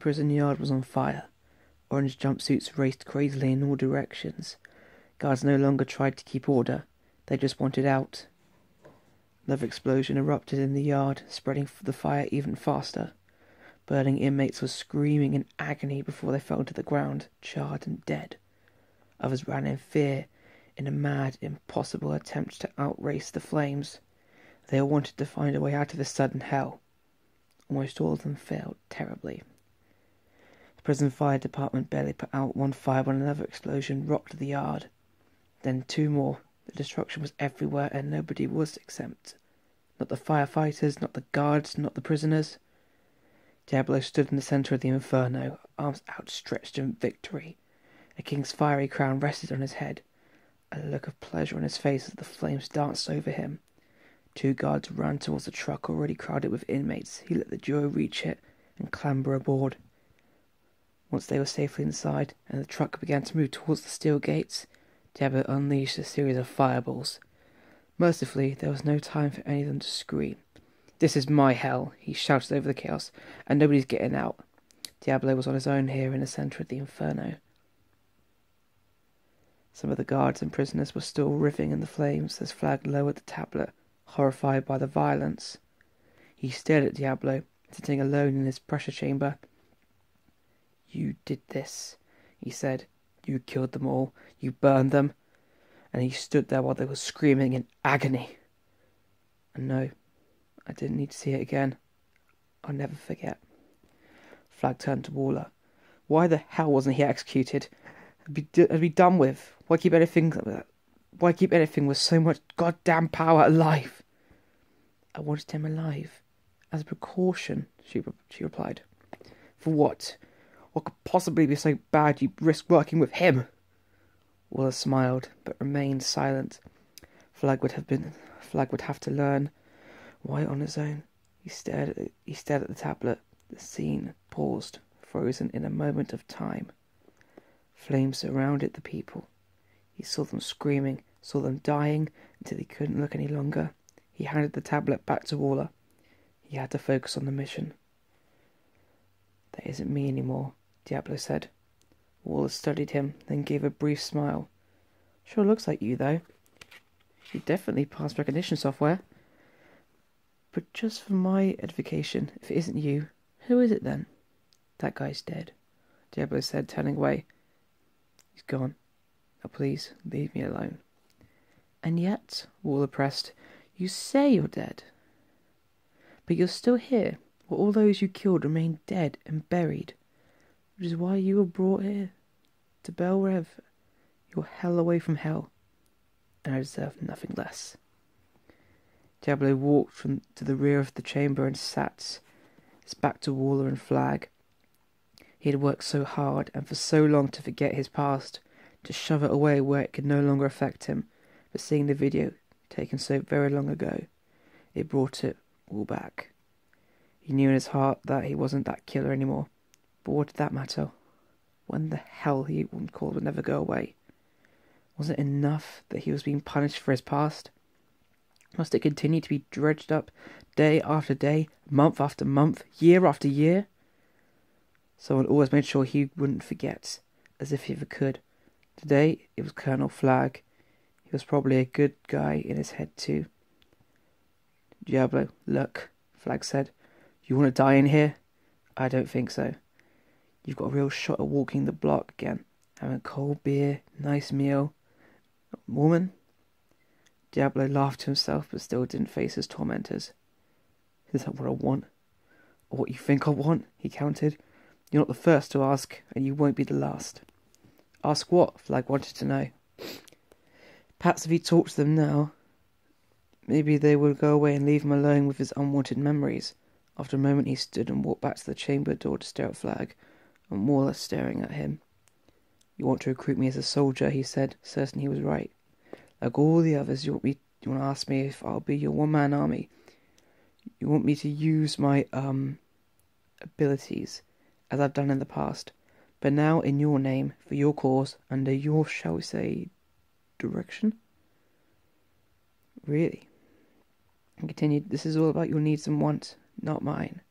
prison yard was on fire. Orange jumpsuits raced crazily in all directions. Guards no longer tried to keep order. They just wanted out. Another explosion erupted in the yard, spreading the fire even faster. Burning inmates were screaming in agony before they fell to the ground, charred and dead. Others ran in fear, in a mad, impossible attempt to outrace the flames. They all wanted to find a way out of this sudden hell. Almost all of them failed terribly. The prison fire department barely put out one fire when another explosion rocked the yard. Then 2 more. The destruction was everywhere and nobody was exempt. Not the firefighters, not the guards, not the prisoners. Diablo stood in the centre of the inferno, arms outstretched in victory. A king's fiery crown rested on his head, a look of pleasure on his face as the flames danced over him. 2 guards ran towards the truck already crowded with inmates. He let the duo reach it and clamber aboard. Once they were safely inside and the truck began to move towards the steel gates, Diablo unleashed a series of fireballs. Mercifully, there was no time for any of them to scream. "This is my hell," he shouted over the chaos, "and nobody's getting out." Diablo was on his own here in the centre of the inferno. Some of the guards and prisoners were still writhing in the flames as Flag lowered the tablet, horrified by the violence. He stared at Diablo, sitting alone in his pressure chamber. "You did this," he said. "You killed them all. You burned them." And he stood there while they were screaming in agony. And no, I didn't need to see it again. I'll never forget. Flag turned to Waller. "Why the hell wasn't he executed? It'd be done with. Why keep anything with so much goddamn power alive?" "I wanted him alive. As a precaution," she replied. "For what? What could possibly be so bad you'd risk working with him?" Waller smiled, but remained silent. Flag would have to learn. Why on his own? He stared at the tablet. The scene paused, frozen in a moment of time. Flames surrounded the people. He saw them screaming, saw them dying, until he couldn't look any longer. He handed the tablet back to Waller. He had to focus on the mission. "That isn't me anymore," Diablo said. Waller studied him, then gave a brief smile. "Sure looks like you, though. You definitely passed recognition software. But just for my edification, if it isn't you, who is it then?" "That guy's dead," Diablo said, turning away. "He's gone. Now please, leave me alone." "And yet," Waller pressed, "you say you're dead. But you're still here, where all those you killed remain dead and buried. Which is why you were brought here, to Bel Rev, your hell away from hell. And I deserve nothing less." Diablo walked to the rear of the chamber and sat, his back to Waller and Flag. He had worked so hard and for so long to forget his past, to shove it away where it could no longer affect him, but seeing the video, taken so very long ago, it brought it all back. He knew in his heart that he wasn't that killer anymore, but what did that matter? When the hell he called would never go away? Wasn't it enough that he was being punished for his past? Must it continue to be dredged up day after day, month after month, year after year? Someone always made sure he wouldn't forget, as if he ever could. Today it was Colonel Flag. He was probably a good guy in his head too. "Diablo, look," Flag said. "You want to die in here? I don't think so. You've got a real shot at walking the block again, having a cold beer, nice meal. Woman?" Diablo laughed to himself, but still didn't face his tormentors. "Is that what I want? Or what you think I want?" he countered. "You're not the first to ask, and you won't be the last." "Ask what?" Flag wanted to know. Perhaps if he talked to them now, maybe they would go away and leave him alone with his unwanted memories. After a moment he stood and walked back to the chamber door to stare at Flag, and Waller staring at him. "You want to recruit me as a soldier," he said, certain he was right. "Like all the others, you want to ask me if I'll be your one-man army. You want me to use my, abilities, as I've done in the past, but now in your name, for your cause, under your, shall we say, direction?" "Really?" He continued, "This is all about your needs and wants, not mine.